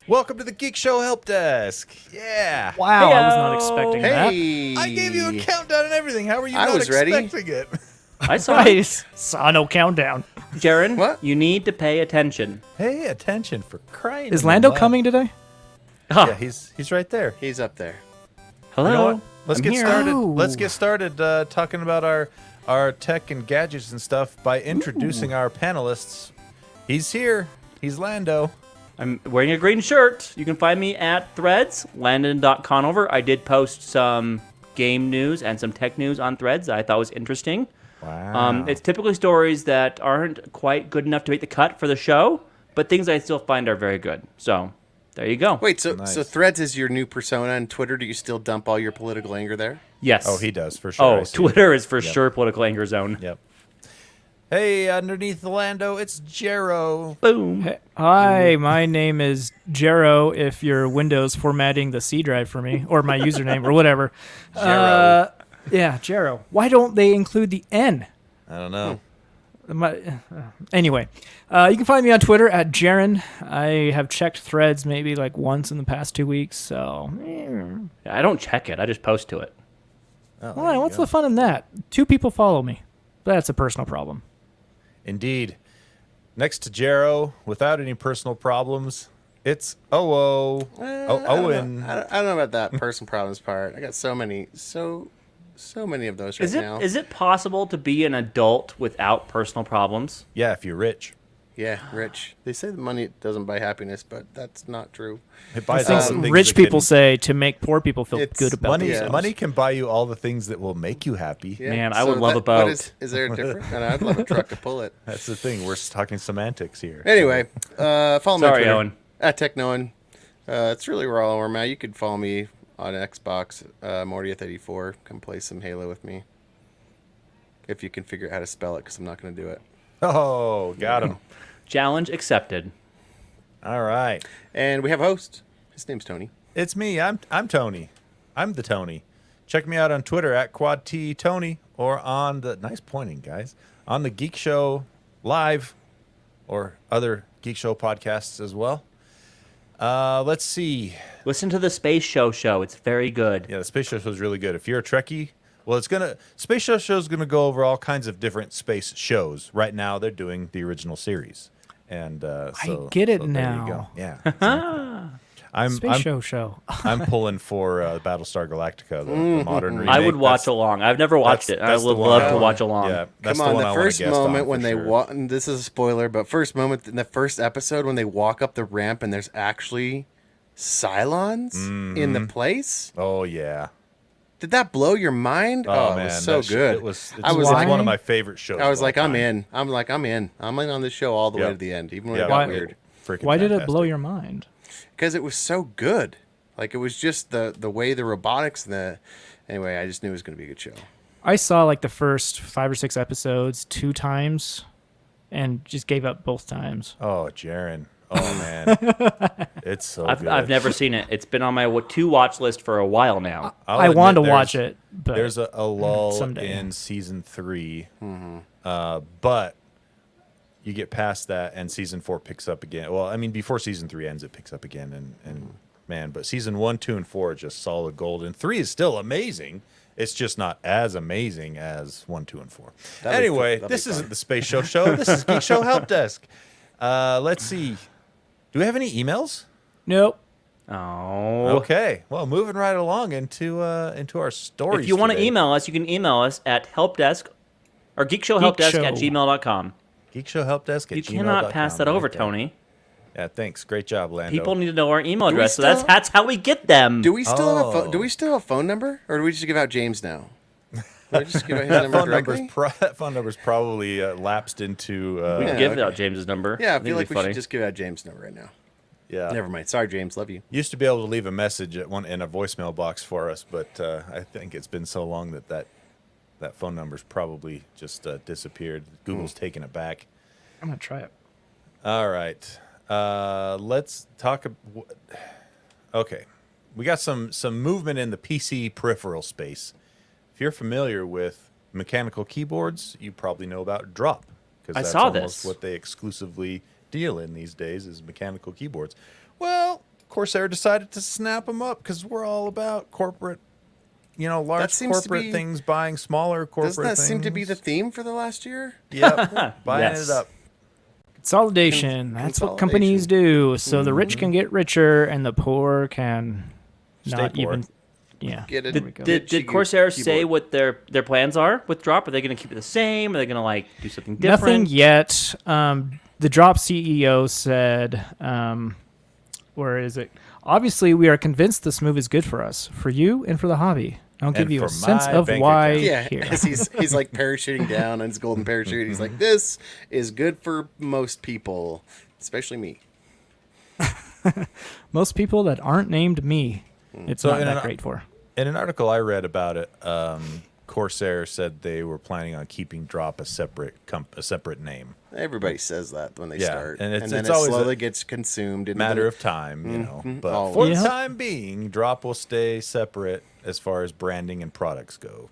Welcome to the Geek Show Help Desk. Yeah. Wow, I was not Heyo. expecting Hey! I gave you a countdown and everything. How were you I not was ready. expecting it? I that. saw it. Nice. Saw no countdown. Jaren, What? you need to pay attention. Pay attention for crying. Is in the Lando mud. coming today? Huh. Yeah, he's right there. He's up there. Hello. You know what? Let's I'm get here. started. Oh. Let's get started talking about our tech and gadgets and stuff by introducing our panelists. He's here. He's Lando. I'm wearing a green shirt. You can find me at Threads, Landon.Conover. I did post some game news and some tech news on Threads that I thought was interesting. Wow. It's typically stories that aren't quite good enough to make the cut for the show, but things I still find are very good. So there you go. Wait, so Nice. so Threads is your new persona on Twitter? Do you still dump all your political anger there? Yes. Oh, he does for sure. I Oh, see. Twitter is for sure political anger zone. Yep. Hey, underneath the Lando, it's Jero. Boom. Hi, my name is Jero. If your Windows formatting the C drive for me, or my username, or whatever. Jero. Yeah, Jero. Why don't they include the N? I don't know. Anyway, you can find me on Twitter at Jaren. I have checked Threads maybe like once in the past 2 weeks. So, I don't check it. I just post to it. Oh, there why? you What's go. the fun in that? 2 people follow me. That's a personal problem. Indeed. Next to Jero, without any personal problems, it's Owen. I don't know about that personal problems part. I got so many of those right now. Is it possible to be an adult without personal problems? Yeah, if you're rich. Yeah, rich. They say the money doesn't buy happiness, but that's not true. It buys Things all the things rich that people can- say to make poor people feel It's good about Money, themselves. money can buy you all the things that will make you happy. Yeah, Man, I would love a what boat. Is there a difference? And I'd love a truck to pull it. That's the thing. We're talking semantics here. Anyway, follow me on Sorry, Twitter, Owen. at TechNoan. It's really where all I'm at. You could follow me on Xbox, Mordieth84. Come play some Halo with me. If you can figure out how to spell it, because I'm not going to do it. Oh, got him. Challenge accepted. All right. And we have a host. His name's Tony. It's me. I'm Tony. I'm the Tony. Check me out on Twitter at QuadTTony or on the nice pointing, guys. On the Geek Show Live or other Geek Show podcasts as well. Let's see. Listen to the Space Show. It's very good. Yeah, the Space Show is really good. If you're a Trekkie, well, Space Show is gonna go over all kinds of different space shows. Right now, they're doing the original series, and so get it so there you now. go. Yeah, exactly. Space show. I'm pulling for Battlestar Galactica, the modern remake. I would watch That's- along. I've never watched it. I that's would the one love I to wanna- watch along. Yeah, that's Come on, one the I wanna first guest moment on when for they sure. walk, and this is a spoiler, but first moment in the first episode when they walk up the ramp and there's actually Cylons in the place. Oh yeah. Did that blow your mind? Oh, it man, was so that good. It's I was one like- of my favorite shows. I was of all like, I'm time. in. I'm in. I'm in on this show all the way Yep. to the end, even when Yeah, it got Why- weird. Freaking Why did it blow fantastic. your mind? Because it was so good. Like, it was just the way the robotics and the... Anyway, I just knew it was going to be a good show. I saw like the first 5 or 6 episodes 2 times and just gave up both times. Oh, Jaren. Oh man, it's so good. I've never seen it. It's been on my to watch list for a while now. I'll I wanted to admit watch there's- it, but There's a lull someday. in season 3, but you get past that, and season 4 picks up again. Well, I mean, before season 3 ends, it picks up again, and man, but season 1, 2, and 4 are just solid gold, and 3 is still amazing. It's just not as amazing as 1, 2, and 4. That'd be Anyway, fun. this That'd be isn't the Space Show show. This is Geek Show Help Desk. Let's see. Do we have any emails? nope. Oh. Okay. Well, moving right along into our stories. If you want to today. email us, you can email us at helpdesk or geekshowhelpdesk@gmail.com. geekshowhelpdesk at You cannot pass that over, Tony. Yeah, thanks. Great job, Lando. People need to know our email we address, so still- that's how we get them. Do we still have a Oh. Do we still have a phone number, or do we just give out James now? Do we just give out his that number phone directly? that phone number's probably lapsed into. we can Yeah, give okay. out James's number. Yeah, I think feel it'd like be we funny. should just give out James' number right now. Yeah. Never mind. Sorry, James. Love you. Used to be able to leave a message in a voicemail box for us, but I think it's been so long that phone number's probably just disappeared. Google's taken it back. I'm gonna try it. All right. Let's talk. Okay, we got some movement in the PC peripheral space. If you're familiar with mechanical keyboards, you probably know about Drop, because I that's saw almost this. what they exclusively deal in these days is mechanical keyboards. Well, Corsair decided to snap them up because we're all about corporate, large seems to corporate be- things buying smaller corporate Doesn't that things. seem to be the theme for the last year? Yep, buying Yes. it up. Consolidation. That's what companies do. So the rich can get richer and the poor can Stay not poor. even. Yeah. Get it. There we go. Did Corsair say keyboard. what their plans are with Drop? Are they going to keep it the same? Are they going to like do something different? Nothing yet. The Drop CEO said, where is it? Obviously, we are convinced this move is good for us, for you, and for the hobby. I'll give And you for a sense my of bank why account. Yeah, here. as he's like parachuting down on his golden parachute. He's like, this is good for most people, especially me. Most people that aren't named me, it's So not in that an- great for. In an article I read about it, Corsair said they were planning on keeping Drop a separate name. Everybody says that when they Yeah, start, and it's- then it's it always a slowly gets consumed. Into Matter the, of time, But always. for the Yeah. time being, Drop will stay separate as far as branding and products go.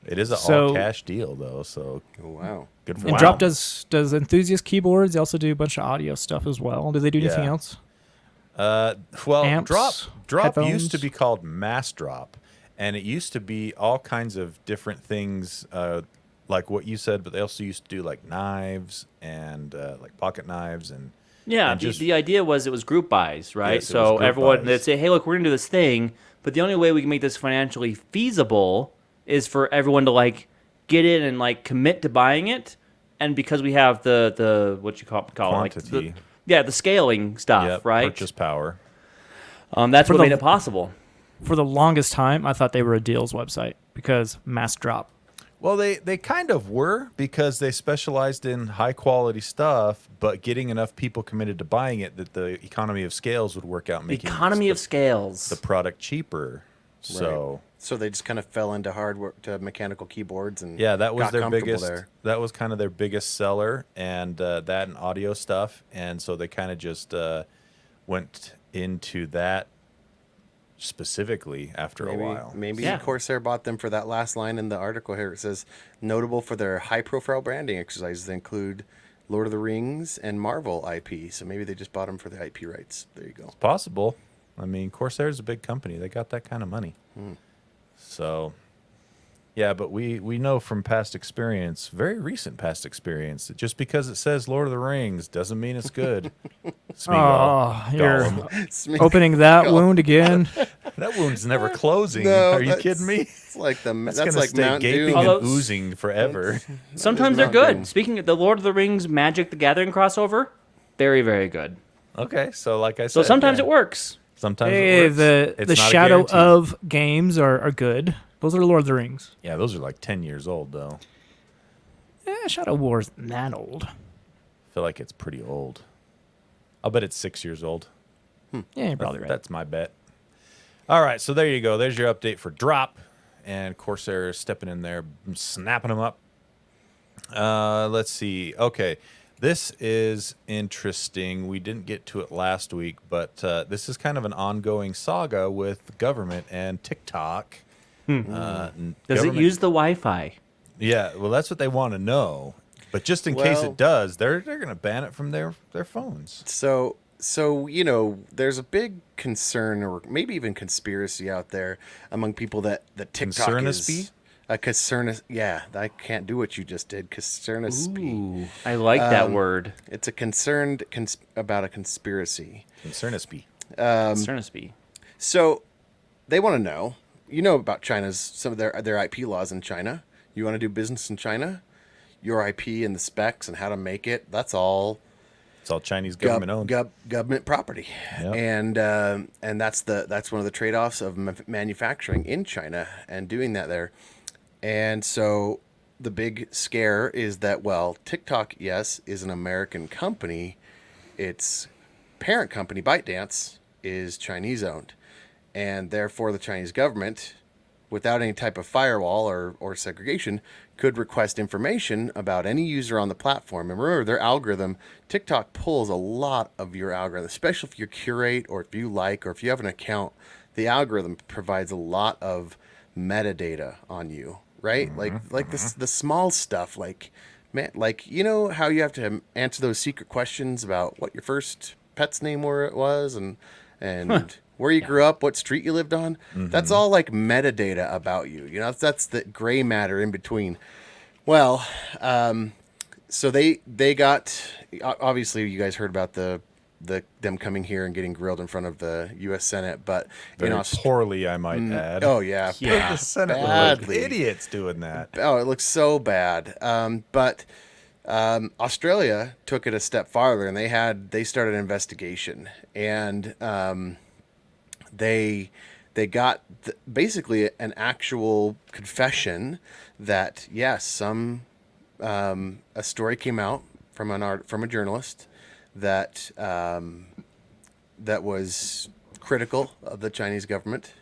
It is an So- all-cash deal, though, so Oh, wow. good for And them. Drop does enthusiast keyboards. They also do a bunch of audio stuff as well. Do they do anything Yeah. else? Well, Amps, Drop headphones? used to be called Mass Drop, and it used to be all kinds of different things, like what you said. But they also used to do like knives and like pocket knives and Yeah, and just- the idea was it was group buys, right? Yes, it So was group everyone buys. they'd say, "Hey, look, we're gonna do this thing," but the only way we can make this financially feasible is for everyone to like get in and like commit to buying it, and because we have the what you call it, like Quantity. the scaling stuff, Yep, right? purchase power. That's For what the- made it possible. For the longest time, I thought they were a deals website because Mass Drop. Well, they kind of were because they specialized in high quality stuff, but getting enough people committed to buying it that the economy of scales would work out, making Economy of scales. the product cheaper. So So they just kind of fell into hardware to mechanical keyboards and yeah, that was got their comfortable biggest. there. That was kind of their biggest seller, and that and audio stuff, and so they kind of just went into that specifically after a while. Maybe Yeah. Corsair bought them for that last line in the article here. It says, notable for their high-profile branding exercises that include Lord of the Rings and Marvel IP. So maybe they just bought them for the IP rights. There you go. Possible. I mean, Corsair's a big company. They got that kind of money. So, yeah, but we know from past experience, very recent past experience, that just because it says Lord of the Rings doesn't mean it's good. Oh, you're Gollum. opening that wound again. That wound's never closing. No, Are you that's- kidding me? It's like That's that's gonna like stay Mount gaping Doom. and Although- oozing forever. Sometimes they're Mount good. Doom. Speaking of the Lord of the Rings Magic the Gathering crossover, very, very good. Okay, so like I said, So sometimes yeah. it works. Sometimes Hey, it works. the It's not a Shadow guarantee. of games are good. Those are Lord of the Rings. Yeah, those are like 10 years old though. Shadow War's that old. I feel like it's pretty old. I'll bet it's 6 years old. Yeah, you're probably right. That's my bet. All right, so there you go. There's your update for Drop, and Corsair is stepping in there, snapping them up. Let's see. Okay, this is interesting. We didn't get to it last week, but this is kind of an ongoing saga with the government and TikTok. Does it Government- use the Wi-Fi? Yeah, well, that's what they want to know. But just in case Well- it does, they're going to ban it from their phones. So there's a big concern or maybe even conspiracy out there among people that TikTok Concernispy? is a concern. Yeah, I can't do what you just did. Concernispy. Ooh, I like that word. It's a about a conspiracy. Concernispy. Concernispy. So they want to know. You know about China's some of their IP laws in China. You want to do business in China? Your IP and the specs and how to make it. That's all It's all Chinese government owned. government property, Yep. and that's one of the trade-offs of manufacturing in China and doing that there. And so the big scare is that TikTok, yes, is an American company. Its parent company, ByteDance, is Chinese owned, and therefore the Chinese government, without any type of firewall or segregation, could request information about any user on the platform. And remember, their algorithm, TikTok pulls a lot of your algorithm, especially if you curate or if you like or if you have an account. The algorithm provides a lot of metadata on you, right? Like the small stuff, like you know how you have to answer those secret questions about what your first pet's name was and and where you grew up, what street you lived on. That's all like metadata about you. You know, that's the gray matter in between. Well, so they got, obviously you guys heard about them coming here and getting grilled in front of the U.S. Senate, but Very poorly, I might add. oh yeah, The Senate looked like idiots doing that. Oh, it looks so bad. But Australia took it a step farther, and they started an investigation, and they got basically an actual confession that yes, a story came out from a journalist that that was critical of the Chinese government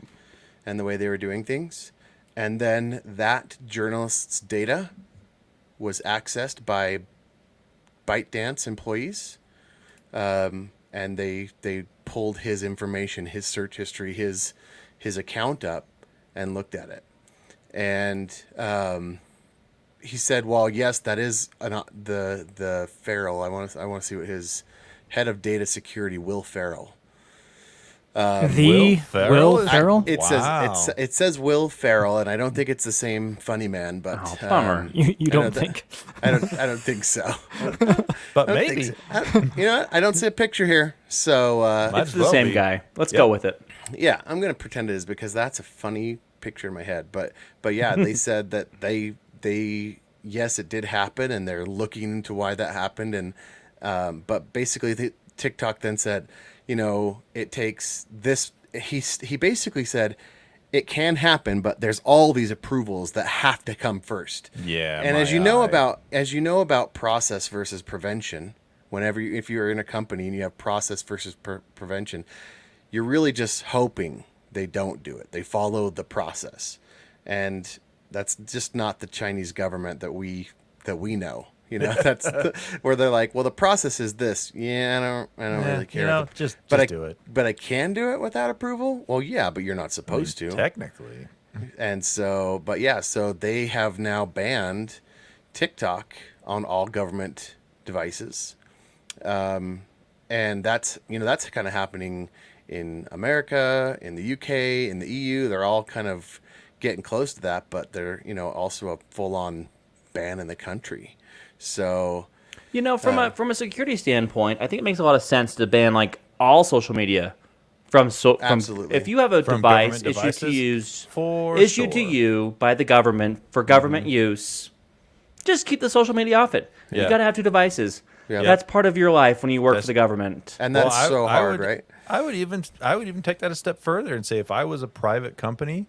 and the way they were doing things, and then that journalist's data was accessed by ByteDance employees, and they pulled his information, his search history, his account up, and looked at it, and he said, "Well, yes, that is the Farrell. I want to see what his head of data security, Will Farrell." Will Ferrell? It says Will Ferrell, and I don't think it's the same funny man. But bummer. You don't think? I don't think so. But maybe. You know what? I don't see a picture here, so It's the same guy. Let's go with it. yeah, I'm gonna pretend it is because that's a funny picture in my head. But yeah, they said that they yes, it did happen, and they're looking into why that happened. And but basically, TikTok then said, you know, it takes this. He basically said it can happen, but there's all these approvals that have to come first. Yeah. And as you know about process versus prevention, if you're in a company and you have process versus prevention, you're really just hoping they don't do it. They follow the process, and that's just not the Chinese government that we know. You know, that's where they're like, well, the process is this. Yeah, I don't really care. You know, just do it. But I can do it without approval. Well, yeah, but you're not supposed to. Technically. And so, but yeah, so they have now banned TikTok on all government devices, and that's kind of happening in America, in the UK, in the EU. They're all kind of getting close to that, but they're also a full-on ban in the country. So, from a security standpoint, I think it makes a lot of sense to ban like all social media from absolutely. If you have a From device government issued to you by the government for government use, just keep the social media off it. Yeah. You got to have two devices. Yeah. That's part of your life when you work for the government. And that's so hard, right? I would even take that a step further and say if I was a private company,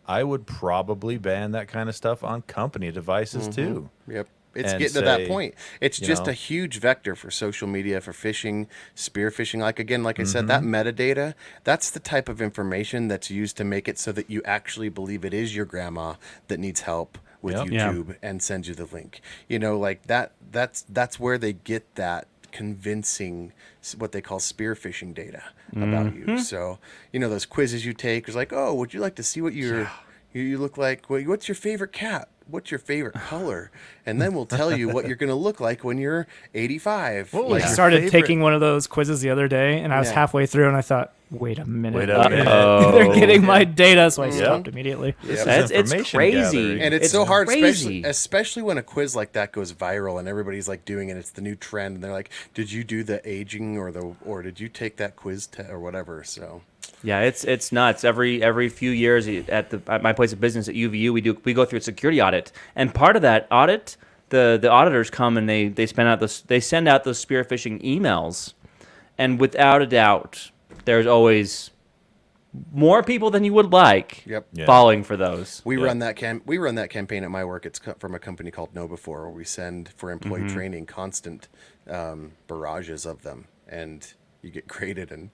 I would probably ban that kind of stuff on company devices too. Yep. It's And getting to that point. It's just know. a huge vector for social media, for phishing, spear phishing. Like I said, that metadata, that's the type of information that's used to make it so that you actually believe it is your grandma that needs help with YouTube and sends you the link. You know, like that's where they get that convincing, what they call spear phishing data about you. So, those quizzes you take is like, oh, would you like to see what you look like? What's your favorite cat? What's your favorite color? And then we'll tell you what you're going to look like when you're 85. I started taking one of those quizzes the other day, and I was halfway through, and I thought, wait a minute. They're getting my data, so I stopped immediately. It's crazy. And it's so hard, especially when a quiz like that goes viral and everybody's like doing it. It's the new trend. And they're like, did you do the aging or did you take that quiz or whatever? So... Yeah, it's nuts. Every few years at my place of business at UVU, we go through a security audit, and part of that audit, the auditors come and they send out those spear phishing emails, and without a doubt, there's always more people than you would like falling for those. We run that campaign at my work. It's from a company called KnowBefore, where we send for employee training constant barrages of them, and you get graded and.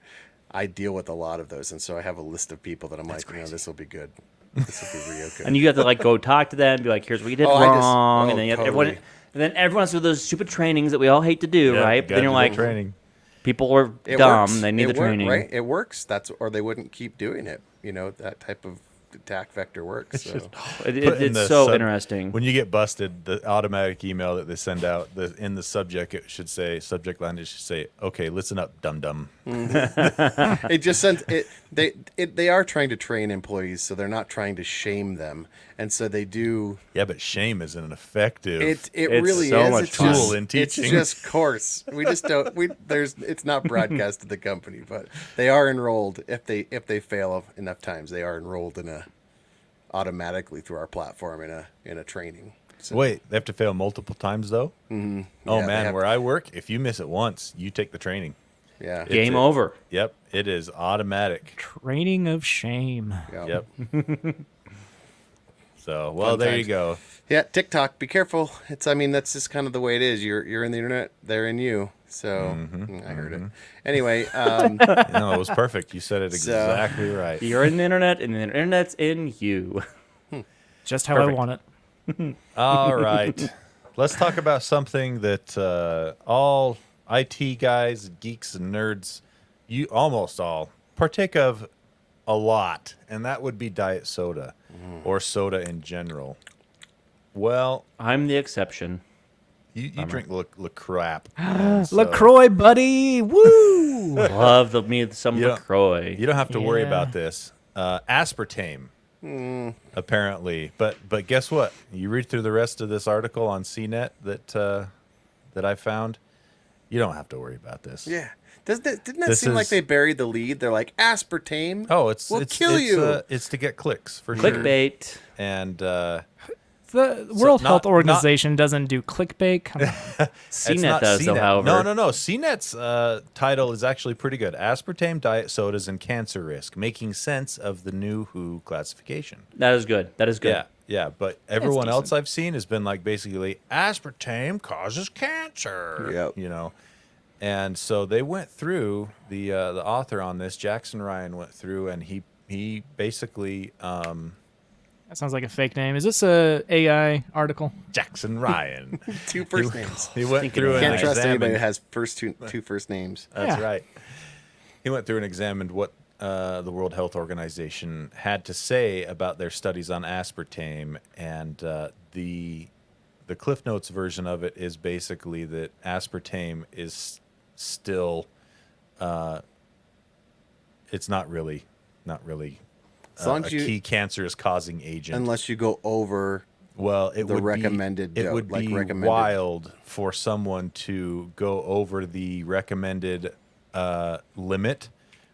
I deal with a lot of those, and so I have a list of people that I'm this will be good. This will be real good. And you have to go talk to them, and be like, "Here's what you did wrong," and then everyone has to do those stupid trainings that we all hate to do, right? But then you're like, training. People are dumb; they need the training. Right? It works. Or they wouldn't keep doing it. That type of attack vector works. So. Put in the It's so sub- interesting. When you get busted, the automatic email that they send out, in the subject, it should say, subject line, it should say, okay, listen up, dum-dum. It just sends it. They are trying to train employees, so they're not trying to shame them, and so they do. Yeah, but shame is an effective. It It's really so is. much It's fun. just, Tool in teaching. It's just coarse. We just don't. It's not broadcast to the company, but they are enrolled. If they fail enough times, they are enrolled automatically through our platform in a training. So, Wait, they have to fail multiple times, though? Yeah, Oh, they man, have- where I work, if you miss it once, you take the training. Yeah. Game over. Yep, it is automatic. Training of shame. Yeah. Yep. So, well, Fun there times. you go. Yeah, TikTok. Be careful. That's just kind of the way it is. You're in the internet. They're in you. So I heard it. Anyway, No, it was perfect. You said it So- exactly right. You're in the internet, and the internet's in you. Just how Perfect. I want it. All right. Let's talk about something that all IT guys, geeks, and nerds, you almost all partake of a lot, and that would be diet soda or soda in general. Well, I'm the exception. you drink LaCrap. LaCroix, buddy. Woo! Love some You don't- LaCroix. You don't have to worry Yeah. about this. Aspartame, apparently. But guess what? You read through the rest of this article on CNET that I found. You don't have to worry about this. yeah. Didn't that This seem like is- they buried the lead? They're like aspartame. Oh, We'll kill you. It's to get clicks for sure. Clickbait. And The World not- Health Organization doesn't do clickbait. Come on. it's CNET not does, though, CNET. however. No. CNET's title is actually pretty good. Aspartame, diet sodas, and cancer risk, making sense of the new WHO classification. That is good. That is good. Yeah. But everyone decent. else I've seen has been like basically aspartame causes cancer. Yep. You know, and so they went through the author on this, Jackson Ryan, went through and he basically That sounds like a fake name. Is this a AI article? Jackson Ryan. Two first names. He went Thinking through and Can't trust anybody examined. that has two first names. That's Yeah. right. He went through and examined what the World Health Organization had to say about their studies on aspartame, and the Cliff Notes version of it is basically that aspartame is still, it's not really As long a as you, key cancerous causing agent. unless you go over. Well, it the would recommended be, it dose, would like be recommended. wild for someone to go over the recommended limit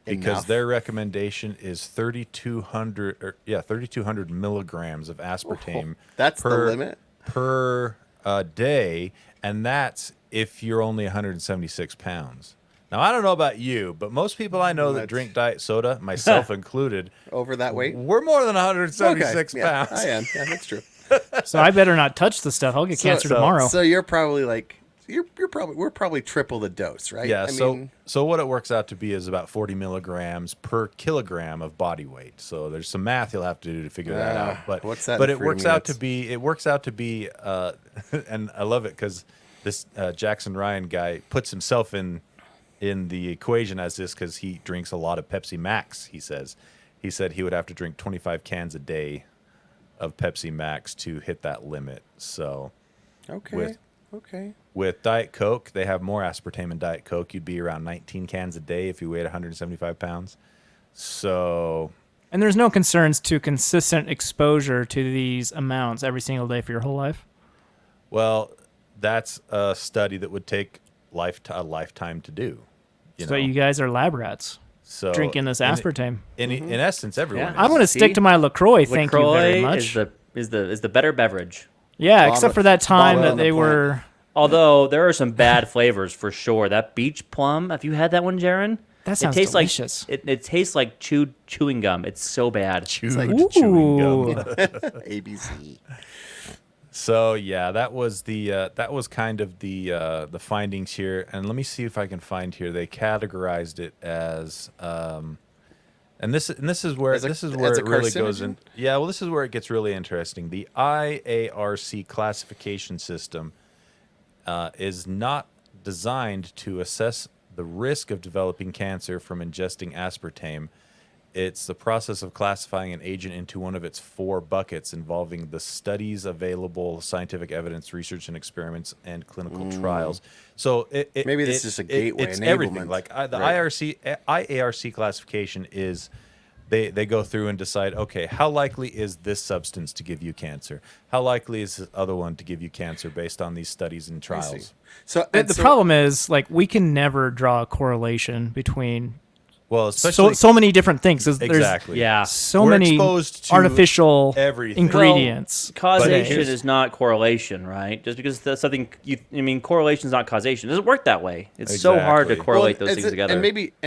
because Enough. their recommendation is 3,200 milligrams of aspartame. That's the per, limit? per day, and that's if you're only 176 pounds. Now, I don't know about you, but most people I know that That's- drink diet soda, myself included, Over that weight? we're more than 176 yeah, pounds. I am. Yeah, that's true. So I better not touch the stuff. I'll get cancer tomorrow. So you're probably like we're probably triple the dose, right? Yeah, I so mean, so what it works out to be is about 40 milligrams per kilogram of body weight. So there's some math you'll have to do to figure that out. But what's that But in it works out to units? be and I love it because this Jackson Ryan guy puts himself in the equation as this because he drinks a lot of Pepsi Max. He said he would have to drink 25 cans a day of Pepsi Max to hit that limit. So okay. Okay. with Diet Coke, they have more aspartame in Diet Coke. You'd be around 19 cans a day if you weighed 175 pounds. So, And there's no concerns to consistent exposure to these amounts every single day for your whole life. well, that's a study that would take a lifetime to do. So you guys are lab rats So drinking this aspartame. In essence, everyone. Yeah. is. I'm going to See? stick to my LaCroix. Thank you very LaCroix much. is the better beverage. Yeah, Bottom- except for that time bottom that of the they plant. were. Although there are some bad flavors for sure. That beach plum, have you had that one, Jaron? That sounds it tastes delicious. like it tastes like chewing gum. It's so bad. Chewing Ooh. gum. ABC. So yeah, that was kind of the findings here, and let me see if I can find here. They categorized it as, and this is where As a- this is where as a it really goes carcinogen? in. Yeah, well, this is where it gets really interesting. The IARC classification system is not designed to assess the risk of developing cancer from ingesting aspartame, It's the process of classifying an agent into one of its 4 buckets involving the studies available, scientific evidence, research and experiments, and clinical trials. So Maybe this is just a gateway It's everything. enablement. Like the Right. IARC classification is they go through and decide, okay, how likely is this substance to give you cancer? How likely is this other one to give you cancer based on these studies and I see. trials? So But and the so- problem is, like, we can never draw a correlation between Well, especially so many different things. There's exactly. Yeah. so We're many exposed to artificial everything. ingredients. Causation today. is not correlation, right? Just because that's something correlation is not causation. It doesn't work that way. It's so hard to Exactly. correlate Well, those it's things together. And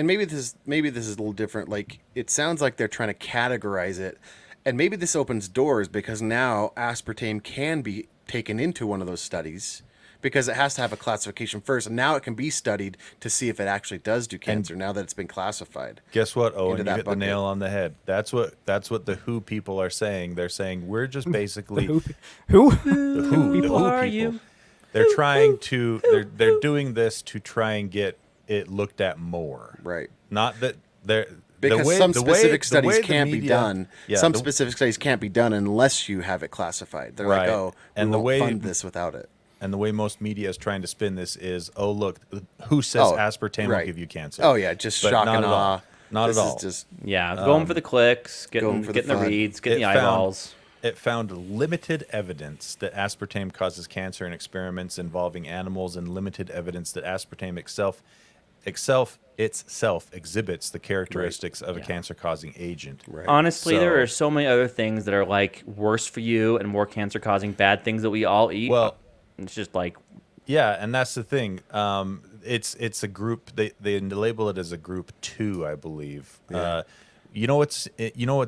maybe this is a little different. Like it sounds like they're trying to categorize it, and maybe this opens doors because now aspartame can be taken into one of those studies because it has to have a classification first, and now it can be studied to see if it actually does do cancer. Now that it's been classified. Guess what, Owen? Into You that hit bucket. the nail on the head. That's what the WHO people are saying. They're saying we're just basically Who? the WHO people are people. you? They're trying to they're doing this to try and get it looked at more. Right. Not that they're Because some specific studies can't be media- done. Yeah, Some the- specific studies can't be done unless you have it classified. They're Right. like, oh, And we the won't way- fund this without it. And the way most media is trying to spin this is, oh look, who says Oh, aspartame will right. give you cancer? Oh yeah, just But shock not and at all. awe. Not This at is all. just Yeah, going for the clicks, going getting for the the fun. reads, getting It the found- eyeballs. It found limited evidence that aspartame causes cancer in experiments involving animals, and limited evidence that aspartame itself exhibits the characteristics of a Yeah. cancer-causing agent. right. Honestly, there So- are so many other things that are like worse for you and more cancer-causing bad things that we all eat. Well- it's just like Yeah, and that's the thing. It's a group. They label it as a group 2, I believe. You know what's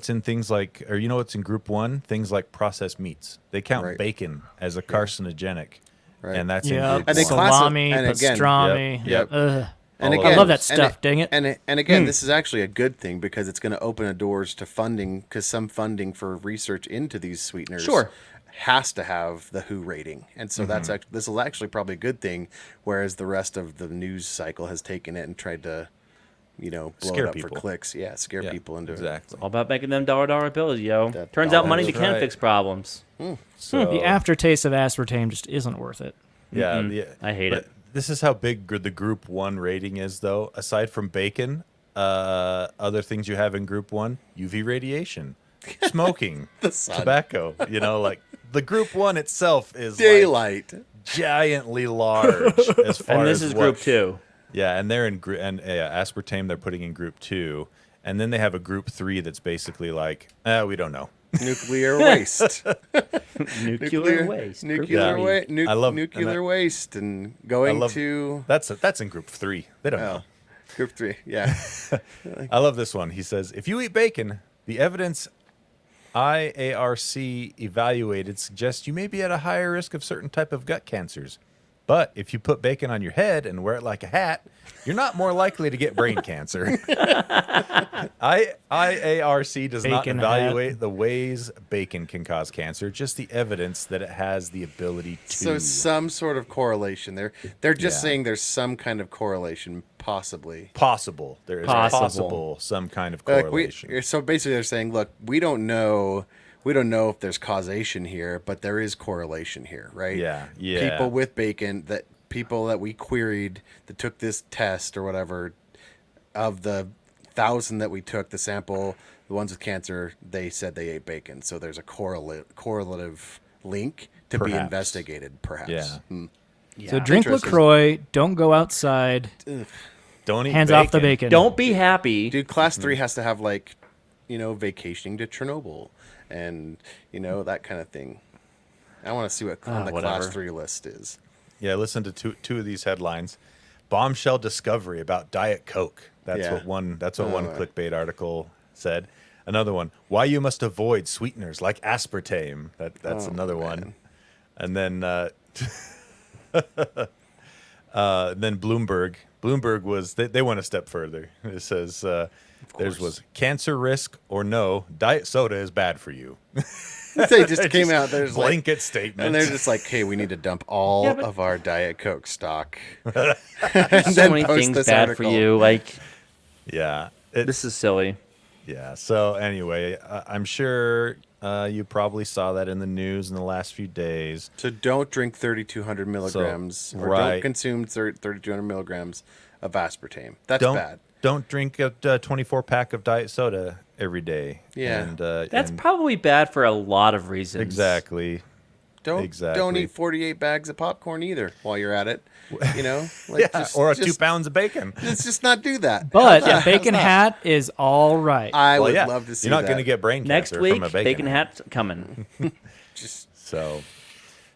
in things like, or you know what's in group 1? Things like processed meats. They count Right. bacon as a carcinogenic, Right. and that's Yeah, in group And they 1. class- salami, and again- pastrami. Yep. Ugh. And All of again, I love that and stuff. Dang it. And again, this is actually a good thing because it's going to open the doors to funding, because some funding for research into these sweeteners Sure. has to have the WHO rating, and so that's Mm-hmm. this is actually probably a good thing. Whereas the rest of the news cycle has taken it and tried to, blow Scare it up people. for clicks. Yeah, scare Yeah, people into it. exactly. all about making them dollar bills, yo. That Turns out dollar money bills. can Right. fix problems. So, The aftertaste of aspartame just isn't worth it. yeah, I hate but it. This is how big the group 1 rating is, though. Aside from bacon, other things you have in group 1: UV radiation, smoking, sun. tobacco. Like the group 1 itself is like Daylight. giantly large as far And this as is what- group 2. Yeah, and they're in aspartame. They're putting in group 2, and then they have a group 3 that's basically like, we don't know. Nuclear waste. Nuclear waste. Nuclear Yeah. waste. I love- nuclear and waste, and going love- to That's in group 3. They don't know. group 3. Yeah. I love this one. He says, if you eat bacon, the evidence IARC evaluated suggests you may be at a higher risk of certain type of gut cancers. But if you put bacon on your head and wear it like a hat, you're not more likely to get brain cancer. IARC does not Bacon evaluate the ways bacon can cause cancer, just the evidence that it has the ability to. So some sort of correlation there. They're just Yeah. saying there's some kind of correlation, possibly. Possible. There is Possible. some kind of Like correlation. so basically, they're saying, look, we don't know if there's causation here, but there is correlation here, right? Yeah, yeah. People with bacon, people that we queried that took this test or whatever, of the 1,000 that we took the sample, the ones with cancer, they said they ate bacon. So there's a correlative link to be Perhaps. investigated, perhaps. Yeah. So drink Interesting. LaCroix, don't go outside, Don't eat hands bacon. off the bacon. Don't be happy. Dude, class 3 has to have vacationing to Chernobyl and that kind of thing. I want to see what on the whatever. class 3 list is. Yeah, listen to two of these headlines. Bombshell discovery about Diet Coke. That's Yeah. what one clickbait article said. Another one, why you must avoid sweeteners like aspartame. That's another one. And then then Bloomberg was they went a step further. It says theirs was cancer risk or no, diet soda is bad for you. They just came out. There's Blanket statement. and they're just like, hey, we need to dump all Yeah, but- of our Diet Coke stock. so then many post things this bad article. for you. Like yeah. this is silly. Yeah. So anyway, I'm sure you probably saw that in the news in the last few days. So don't drink 3,200 milligrams, or right. don't consume 3,200 milligrams of aspartame. That's Don't bad. don't drink a 24-pack of diet soda every day. Yeah. And, That's and probably bad for a lot of reasons. exactly. Don't eat 48 bags of popcorn either while you're at it. You know, Or 2 pounds of bacon. Let's just not do that. But How's a bacon that? hat is all right. I Well, would yeah, love to see you're not that. going to get brain Next cancer week, from a bacon hat's coming. Just So,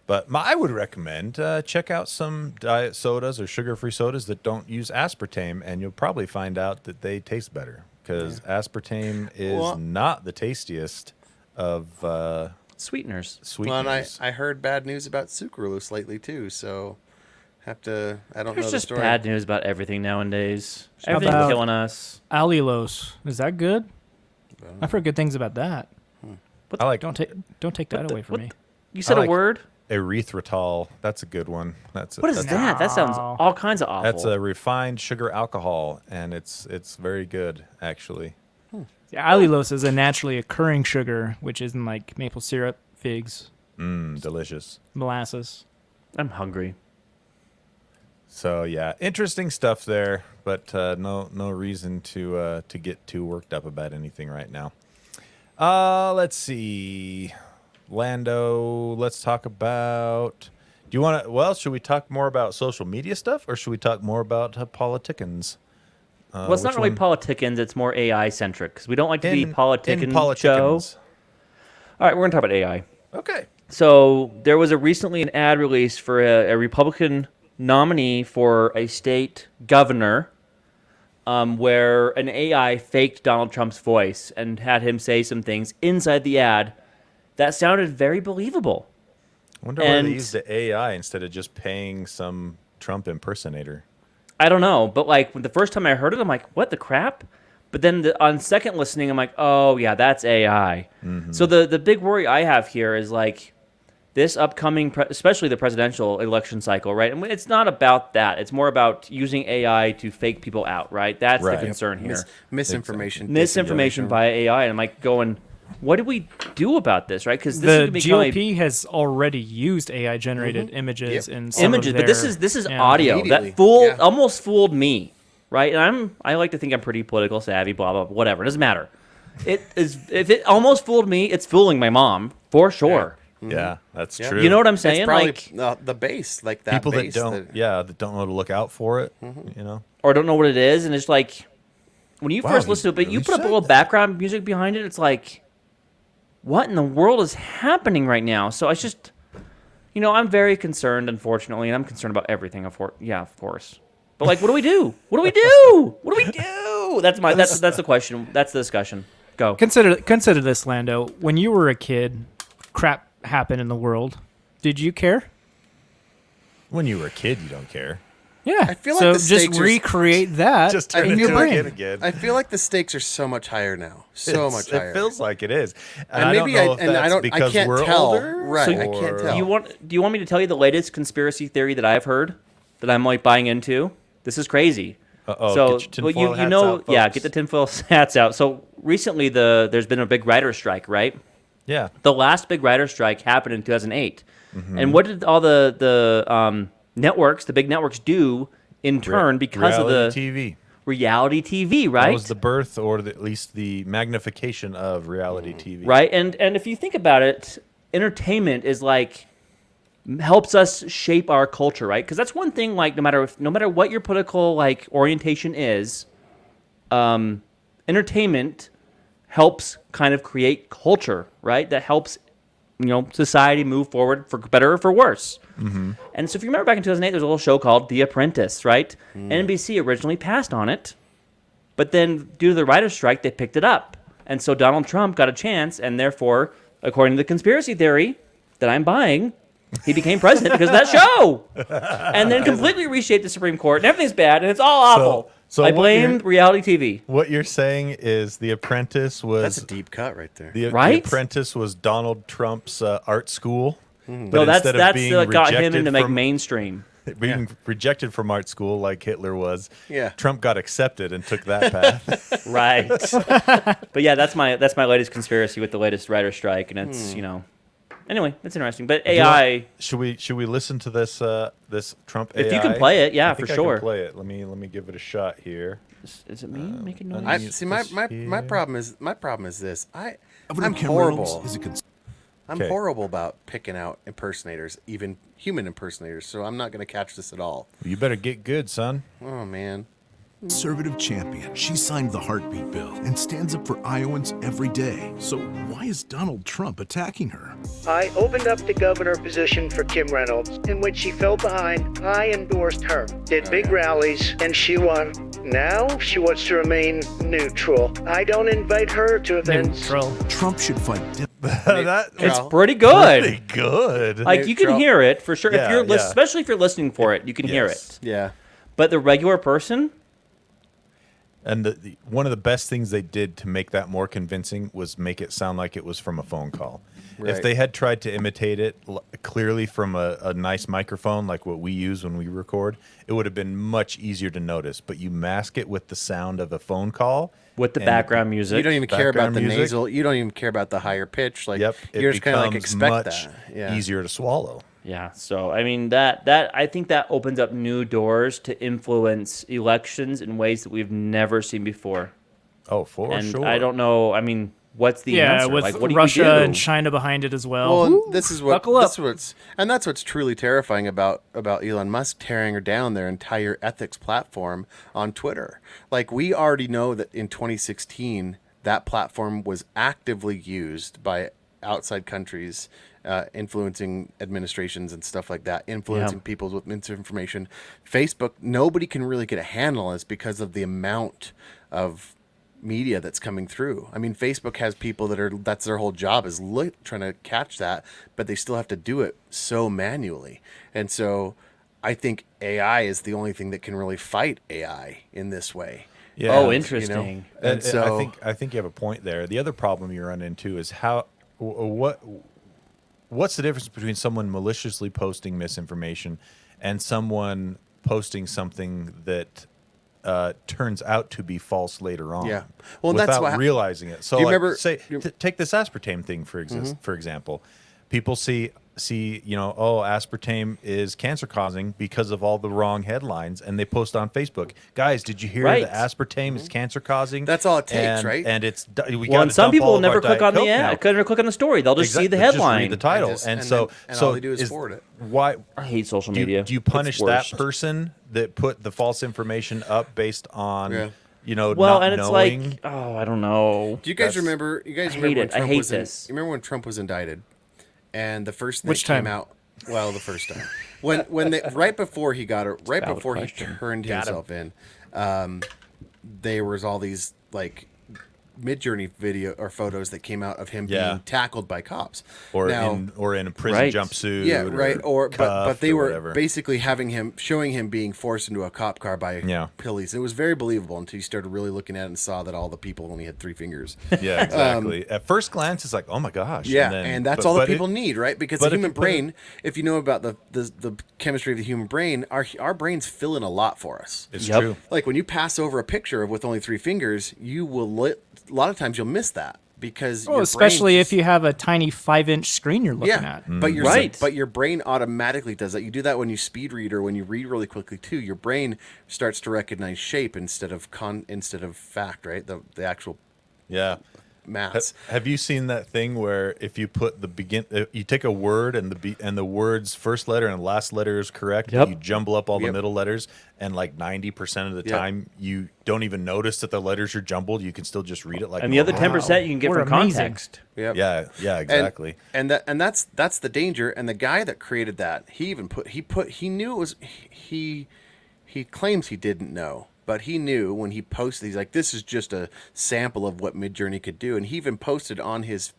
but I would recommend check out some diet sodas or sugar-free sodas that don't use aspartame, and you'll probably find out that they taste better because aspartame is Well- not the tastiest of Sweeteners. sweeteners. well, and I heard bad news about sucralose lately too. So I don't know There's the just story. bad news about everything nowadays. How Everything's about- killing us. Allulose. Is that good? I've heard good things about that. I like Don't take that away from me. You said I like- a word? erythritol. That's a good one. What is that's that? That sounds No. all kinds of awful. That's a refined sugar alcohol, and it's very good actually. Yeah, allulose is a naturally occurring sugar, which is in like maple syrup, figs, Delicious. molasses. I'm hungry. So yeah, interesting stuff there, but no reason to get too worked up about anything right now. Let's see, Lando. Let's talk about. Do you want to? Well, should we talk more about social media stuff, or should we talk more about politicans? Well, it's not which really one? politicans. It's more AI centric because we don't like to be In politicking politicans. show. All right, we're gonna talk about AI. Okay. So there was recently an ad release for a Republican nominee for a state governor, where an AI faked Donald Trump's voice and had him say some things inside the ad that sounded very believable. I wonder why And- they used the AI instead of just paying some Trump impersonator. I don't know, but like the first time I heard it, I'm like, "What the crap?" But then on second listening, I'm like, "Oh yeah, that's AI." So the big worry I have here is like this upcoming, especially the presidential election cycle, right? And it's not about that; it's more about using AI to fake people out, right? That's Right. the concern here. Misinformation. Misinformation disinformation. by AI, and I'm like going, "What do we do about this?" Right? Because this The is becoming GOP has already used AI generated images Yep. in some images, of but their, this is yeah. audio Immediately. that fooled Yeah. almost fooled me, right? And I like to think I'm pretty political savvy, blah blah, whatever. It doesn't matter. It is if it almost fooled me, it's fooling my mom for sure. Yeah, that's Yeah. true. You know what I'm It's saying? probably Like, the base, like that people that base don't, that don't know to look out for it. You know. or don't know what it is, and it's like when you Wow, first he listen to it, but you really put up a said little that. background music behind it, it's like, what in the world is happening right now? So it's just, I'm very concerned, unfortunately, and I'm concerned about everything. Of course. But like, what do we do? What do we do? What do we do? That's the question. That's the discussion. Go. Consider this, Lando. When you were a kid, crap happened in the world. Did you care? When you were a kid, you don't care. Yeah. I feel like so the just stakes are- recreate that Just turn in your into a brain. kid again. I feel like the stakes are so much higher now. So much higher. It feels like it is. And, And I don't maybe know I- if and I that's don't- I because can't we're tell. older. Right, I can't or- tell. Do you want me to tell you the latest conspiracy theory that I've heard that I'm like buying into? This is crazy. Uh-oh, So, get your well, tinfoil hats out, yeah, folks. get the tinfoil hats out. So recently, there's been a big writer strike, right? Yeah. The last big writer strike happened in 2008. Mm-hmm. And what did all the networks, the big networks, do in turn because of the reality TV. reality TV, right? That was the birth, or at least the magnification of reality TV. Right, and if you think about it, entertainment is like helps us shape our culture, right? Because that's one thing. Like no matter what your political like orientation is, entertainment helps kind of create culture, right? That helps society move forward for better or for worse. Mm-hmm. And so if you remember back in 2008, there was a little show called The Apprentice, right? NBC originally passed on it, but then due to the writer's strike, they picked it up. And so Donald Trump got a chance, and therefore, according to the conspiracy theory that I'm buying, he became president because of that show. And then completely reshaped the Supreme Court, and everything's bad, and it's all awful. so I what blame you're- reality TV. What you're saying is The Apprentice was That's a deep cut right there. the Right? Apprentice was Donald Trump's art school. But No, that's instead of what being got him rejected into make from- mainstream. being rejected from art school like Hitler was. Yeah. Trump got accepted and took that path. Right. But yeah, that's my latest conspiracy with the latest writer strike, and it's Anyway, it's interesting. But AI. Should we listen to this this Trump AI? If you can play it, yeah, I think for I sure. can play it. Let me give it a shot here. Is it me making noise? See, my problem is this. I'm Kim horrible. Reynolds is a I'm Okay. horrible about picking out impersonators, even human impersonators. So I'm not going to catch this at all. You better get good, son. Oh man. conservative champion. She signed the heartbeat bill and stands up for Iowans every day. So why is Donald Trump attacking her? I opened up the governor position for Kim Reynolds, in which she fell behind. I endorsed her, did big rallies, and she won. Now she wants to remain neutral. I don't invite her to events. Neutral. Trump should fight. It's pretty good. Pretty good. Like you can hear it for sure. Yeah, If you're yeah. especially if you're listening for it, you can hear Yes. it. Yeah. But the regular person, And one of the best things they did to make that more convincing was make it sound like it was from a phone call. Right. If they had tried to imitate it clearly from a nice microphone like what we use when we record, it would have been much easier to notice. But you mask it with the sound of a phone call. with the and background music. You don't even care about Background the music. nasal. You don't even care about the higher pitch. Like Yep, you're it just kind of like becomes expect much that. Yeah. easier to swallow. Yeah, so I mean that I think that opens up new doors to influence elections in ways that we've never seen before. Oh, for And sure. I don't know. I mean, what's the Yeah, answer? with Like, what do Russia you do? and China behind it as well. Well, Ooh, and this is what buckle up. that's what's truly terrifying about Elon Musk tearing down their entire ethics platform on Twitter. Like we already know that in 2016 that platform was actively used by outside countries, influencing administrations and stuff like that, influencing people with misinformation. Facebook, nobody can really get a handle on this because of the amount of media that's coming through. I mean, Facebook has people that's their whole job is trying to catch that, but they still have to do it so manually. And so I think AI is the only thing that can really fight AI in this way. Yeah. Oh, And, interesting. And so I think you have a point there. The other problem you run into is what's the difference between someone maliciously posting misinformation and someone posting something that turns out to be false later on. Yeah. Well, without that's what realizing it. So, Do you like, remember- say, take this aspartame thing for example. People see aspartame is cancer causing because of all the wrong headlines, and they post on Facebook. Guys, did you hear Right. that aspartame is cancer causing? That's all it takes, right? And it's we Well, gotta and some dump people all will of never our click Diet on the Coke now. ad. Couldn't click on the story. They'll just see the Just headline. read the title, And so all they do is forward it. Why? I hate social Do media. you, do you It's punish that worst. person that put the false information up based on Yeah. Well, not and it's knowing? like, oh, I don't know. Do you guys That's- remember? You guys I remember hate when it. I Trump hate was this. You remember when Trump was indicted, and the first thing Which that came time? out. Well, the first time when they right before he got it, right valid before he question. turned himself in, there was all these like Mid-Journey video or photos that came out of him Yeah. being tackled by cops. or Now- in a prison Right. jumpsuit. Yeah, right. Or but cuffed they or were whatever. basically showing him being forced into a cop car by Yeah. police. It was very believable until you started really looking at it and saw that all the people only had 3 fingers. Yeah, exactly. At first glance, it's like, oh my gosh. Yeah, then- and that's but- all that but people it- need, right? Because but the if human you put it- brain, if you know about the chemistry of the human brain, our brains fill in a lot for us. It's Yep. true. Like when you pass over a picture with only 3 fingers, you will a lot of times you'll miss that because Oh, especially if you have a tiny 5-inch screen you're looking yeah, at. but Right. but your brain automatically does that. You do that when you speed read or when you read really quickly too. Your brain starts to recognize shape instead of fact, right? The actual Yeah. mass. Have you seen that thing where if you put you take a word and the word's first letter and last letter is correct, Yep. you jumble up all the Yep. middle letters, and like 90% of the Yep. time you don't even notice that the letters are jumbled. You can still just read it like. And the other normal. 10% you can get We're from amazing. context. Yep. Yeah, exactly. And that's the danger. And the guy that created that, he knew it was he claims he didn't know, but he knew when he posted. He's like, this is just a sample of what Midjourney could do, and he even posted on his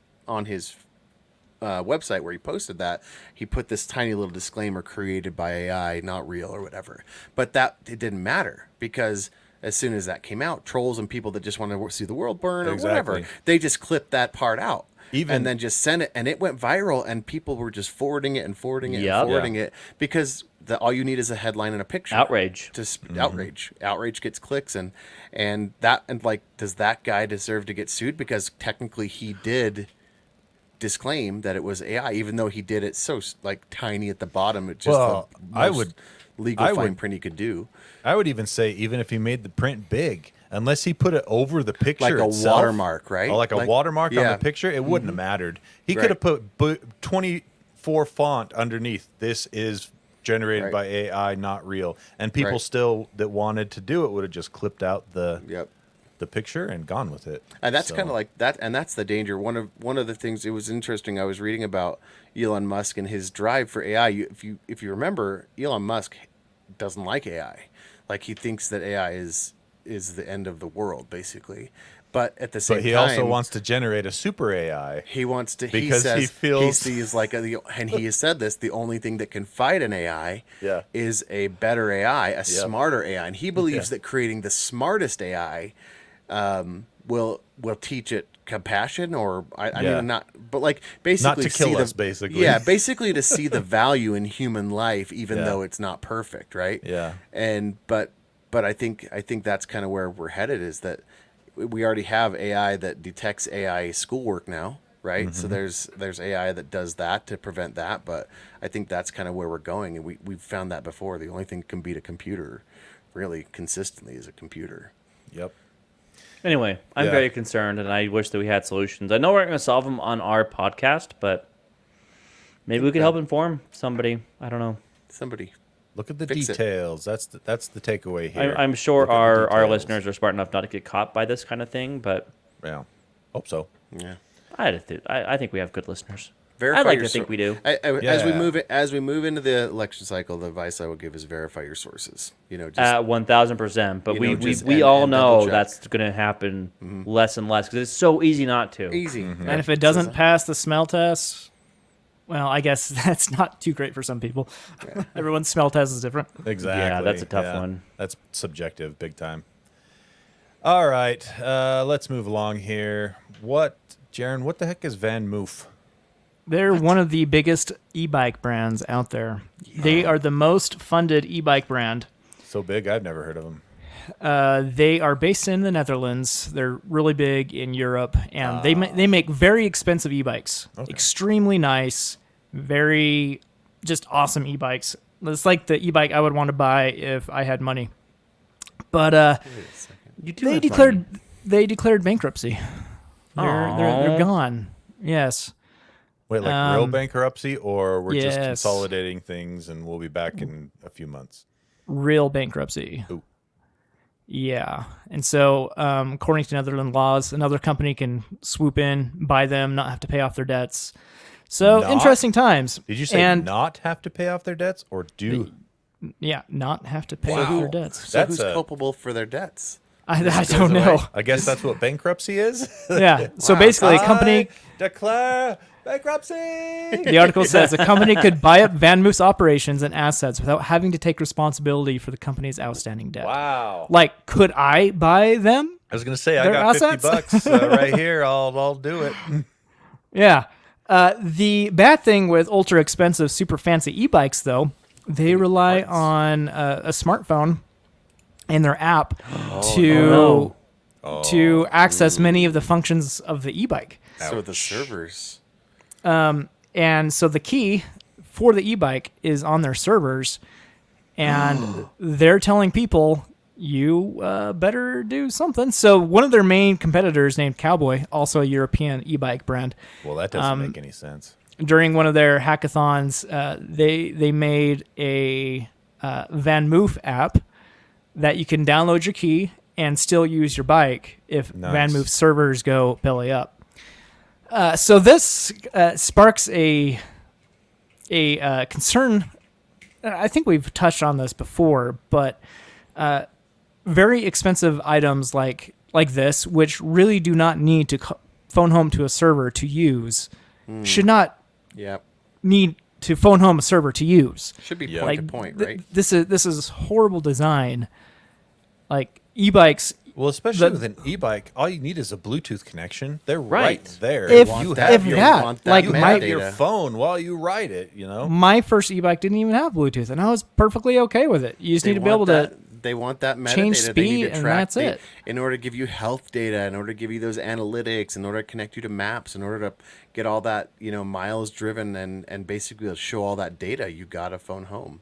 website where he posted that he put this tiny little disclaimer created by AI, not real or whatever. But it didn't matter because as soon as that came out, trolls and people that just want to see the world burn or whatever, Exactly. they just clipped that part out. and then just sent it, and it went viral, and people were just forwarding it and forwarding it Yep. and forwarding it because all you need is a headline and a picture. Outrage. Outrage gets clicks, and like, does that guy deserve to get sued? Because technically he did disclaim that it was AI, even though he did it so like tiny at the bottom. It's just Well, the most legal I fine would- print he could do. I would even say, even if he made the print big, unless he put it over the picture Like a itself, watermark, right? or like a Like- watermark on yeah. the picture, it wouldn't have mattered. He Right. could have put 24 font underneath. This is generated Right. by AI, not real. And people Right. still that wanted to do it would have just clipped out the Yep. picture and gone with it. And that's So- kind of like that, and that's the danger. One of the things, it was interesting. I was reading about Elon Musk and his drive for AI. If you remember, Elon Musk doesn't like AI. Like, he thinks that AI is the end of the world, basically. But at the same But he time, also wants to generate a super AI. he wants to. Because he he feels- sees like and he has said this: the only thing that can fight an AI Yeah. is a better AI, a smarter AI, and he believes Yeah. that creating the smartest AI will teach it compassion, or I Yeah. mean, not, but like basically to kill see us, the, basically. yeah, basically to see the value in human life, even Yeah. though it's not perfect, right? Yeah. And but I think that's kind of where we're headed, is that we already have AI that detects AI schoolwork now, right? So there's AI that does that to prevent that, but I think that's kind of where we're going, and we've found that before. The only thing that can beat a computer really consistently is a computer. Yep. Anyway, I'm Yeah. very concerned, and I wish that we had solutions. I know we're not going to solve them on our podcast, but maybe we could help inform somebody. I don't know. Somebody. Look at the Fix it. details. That's the takeaway here. I'm sure Look at the our details. listeners are smart enough not to get caught by this kind of thing, but Yeah. Hope so. Yeah. I think we have good listeners. Verify I'd like your to think sor- we do. As we move into the election cycle, the advice I would give is verify your sources. Just 1,000%. But you we know, just- we and- all and know double-check. that's going to happen less and less because it's so easy not to. easy. And if it doesn't pass the smell test, well, I guess that's not too great for some people. Everyone's smell test is different. Exactly. Yeah, that's a tough one. That's subjective, big time. All right, let's move along here. Jaron? What the heck is VanMoof? They're one of the biggest e-bike brands out there. They are the most funded e-bike brand. So big, I've never heard of them. They are based in the Netherlands. They're really big in Europe, and they make very expensive e-bikes. Okay. Extremely nice, very just awesome e-bikes. It's like the e-bike I would want to buy if I had money. But You do they have declared bankruptcy. They're gone. Yes. Wait, like real bankruptcy, or we're just yes. consolidating things and we'll be back in a few months? Real bankruptcy. Ooh. Yeah. And so, according to Netherlands laws, another company can swoop in, buy them, not have to pay off their debts. So, Not? interesting times. Did you say and, not have to pay off their debts, or do? Yeah, not have to pay So off who- their debts. So That's who's a- culpable for their debts? I goes don't know. away. I guess that's what bankruptcy is. Yeah. So, Wow. basically, a company. I declare bankruptcy. The article says a company could buy up VanMoof's operations and assets without having to take responsibility for the company's outstanding debt. Wow. Like, could I buy them? I was gonna say I Their got assets? $50 right here. I'll do it. Yeah. The bad thing with ultra expensive, super fancy e-bikes, though, they rely on a smartphone and their app to access many of the functions of the e-bike. So the servers. And so the key for the e-bike is on their servers, and they're telling people, you better do something. So one of their main competitors, named Cowboy, also a European e-bike brand, Well, that doesn't make any sense. during one of their hackathons, they made a VanMoof app that you can download your key and still use your bike if Nice. VanMoof servers go belly up. So this sparks a concern. I think we've touched on this before, but very expensive items like this, which really do not need to phone home to a server to use, should not Yeah. need to phone home a server to use. Should be Yeah. point to point, right? This is horrible design. Like e-bikes, Well, especially with an e-bike, all you need is a Bluetooth connection. They're right, Right. there. If- you if have your, that, like you my- have your phone while you ride it. You know. My first e-bike didn't even have Bluetooth, and I was perfectly okay with it. You just need to be able to. They want that metadata. change They need speed, to and track that's it. in order to give you health data, in order to give you those analytics, in order to connect you to maps, in order to get all that miles driven and basically show all that data. You got a phone home.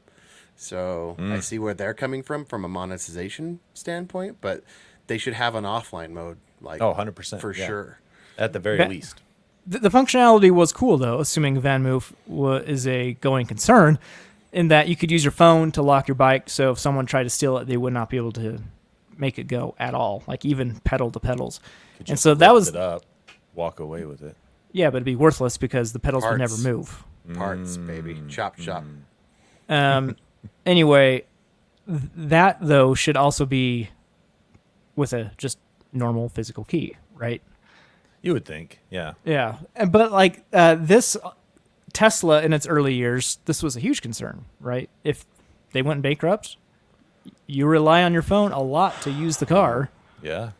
So I see where they're coming from a monetization standpoint, but they should have an offline mode, like 100% for yeah. sure. At the very That- least. Mm-hmm. The functionality was cool, though, assuming VanMoof is a going concern, in that you could use your phone to lock your bike, so if someone tried to steal it, they would not be able to make it go at all, like even pedal to pedals. Could And just so that lift was, it up, walk away with it. yeah, but it'd be worthless because the pedals would never Parts. move. Parts, baby, chop. Anyway, that, though, should also be with a just normal physical key, right? You would think, yeah. Yeah, but like this Tesla in its early years, this was a huge concern, right? If they went bankrupt, you rely on your phone a lot to use the car. Yeah.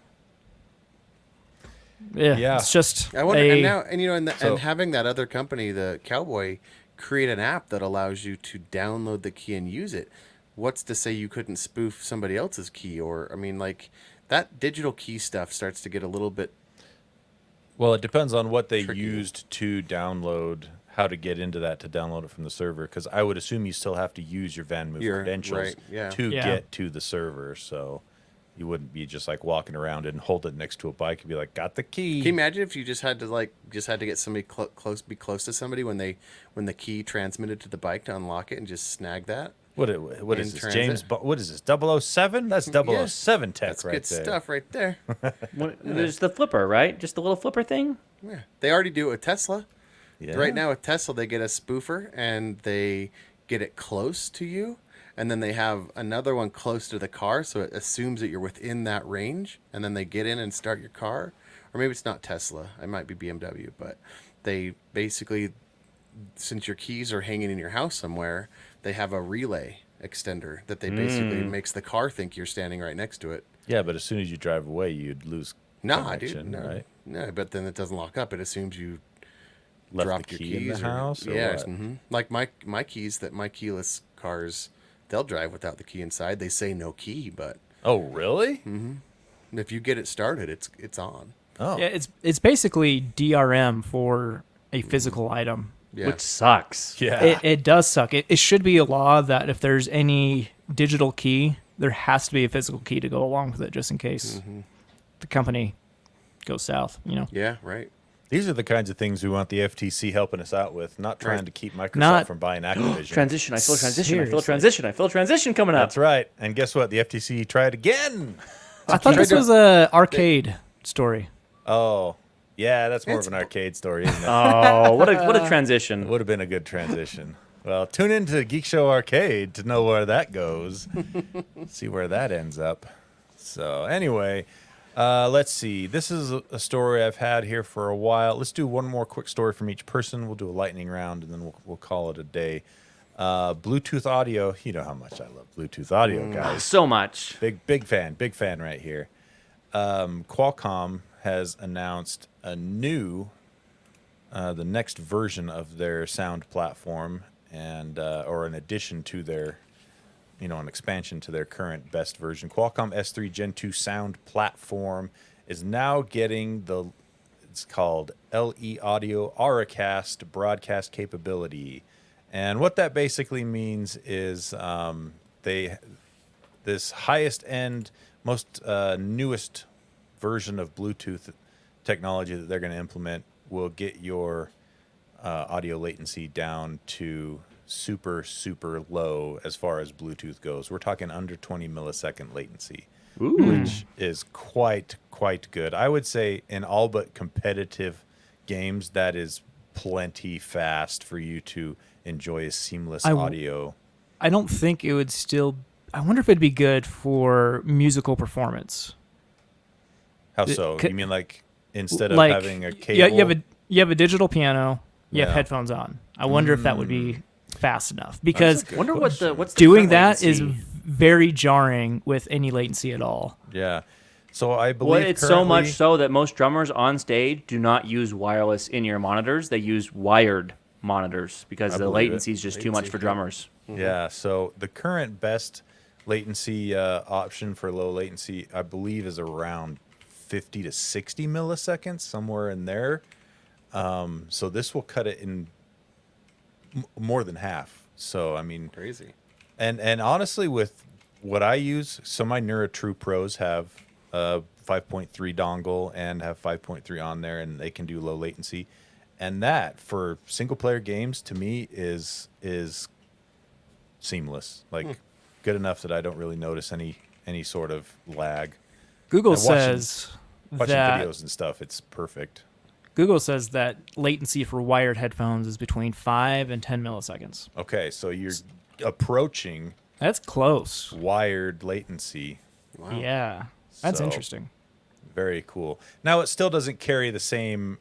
Yeah. It's just I wonder, and So- having that other company, the Cowboy, create an app that allows you to download the key and use it. What's to say you couldn't spoof somebody else's key? Or, I mean, like, that digital key stuff starts to get a little bit. Well, it depends on what they Tricky. used to download, how to get into that to download it from the server. Because I would assume you still have to use your VanMoof Your- credentials right, yeah. to Yeah. get to the server. So you wouldn't be just like walking around and hold it next to a bike and be like, "Got the key." Can you imagine if you just had to get somebody be close to somebody when the key transmitted to the bike to unlock it and just snag that? What in is this, transit? James? What is this? 007? That's 007 tech That's right good there. stuff right there. There's the flipper, right? Just the little flipper thing. Yeah, they already do it with Tesla. Yeah. Right now with Tesla, they get a spoofer and they get it close to you, and then they have another one close to the car, so it assumes that you're within that range, and then they get in and start your car. Or maybe it's not Tesla, it might be BMW, but they basically, since your keys are hanging in your house somewhere, they have a relay extender that they basically makes the car think you're standing right next to it. Yeah, but as soon as you drive away, you'd lose Nah, connection, dude, no, right? no, but then it doesn't lock up. It assumes you Left dropped the your key in keys the house, or yeah, what? like my keys, that my keyless cars, they'll drive without the key inside. They say no key, but Oh, really? if you get it started, it's on. Oh, yeah, it's basically DRM for a physical item. Yeah. Which sucks. yeah. It does suck. It should be a law that if there's any digital key, there has to be a physical key to go along with it, just in case the company goes south. Yeah, right. These are the kinds of things we want the FTC helping us out with, not trying Right. to keep Microsoft Not- from buying Activision. Transition. I feel a transition. I feel a Seriously. transition. I feel a transition coming up. That's right. And guess what? The FTC tried again. I thought this was a arcade story. Oh, yeah, that's more of an arcade story, isn't it? Oh, what a transition. Would have been a good transition. Well, tune into Geekshow Arcade to know where that goes. See where that ends up. So anyway, let's see. This is a story I've had here for a while. Let's do one more quick story from each person. We'll do a lightning round, and then we'll call it a day. Bluetooth audio. You know how much I love Bluetooth audio, guys. So much. Big fan right here. Qualcomm has announced a new, the next version of their sound platform, and or an addition to their, an expansion to their current best version. Qualcomm S3 Gen 2 sound platform is now getting it's called LE Audio Auracast broadcast capability, and what that basically means is this highest end, most newest version of Bluetooth technology that they're going to implement will get your audio latency down to super low as far as Bluetooth goes. We're talking under 20 millisecond latency, which is quite good. I would say in all but competitive games, that is plenty fast for you to enjoy a seamless audio. I don't think it would still. I wonder if it'd be good for musical performance. How so? c- You mean like instead of Like, having a cable? Yeah, you have a digital piano. You have Yeah. headphones on. I wonder if that would be fast enough, because Wonder what's the doing current that is latency? very jarring with any latency at all. Yeah. So I believe Well, it's so much currently- so that most drummers on stage do not use wireless in-ear monitors. They use wired monitors because I the believe it. latency is just too much for drummers. Yeah, so the current best latency option for low latency, I believe, is around 50 to 60 milliseconds, somewhere in there. So this will cut it in more than half. So, I mean, Crazy. and honestly, with what I use, so my Neura True Pros have 5.3 dongle and have 5.3 on there, and they can do low latency. And that, for single-player games, to me, is seamless. Like, good enough that I don't really notice any sort of lag. Google And watching- says Watching that videos and stuff, it's perfect. Google says that latency for wired headphones is between 5 and 10 milliseconds. Okay, so you're approaching That's close. wired latency. Wow. Yeah, that's So- interesting. Very cool. Now, it still doesn't carry the same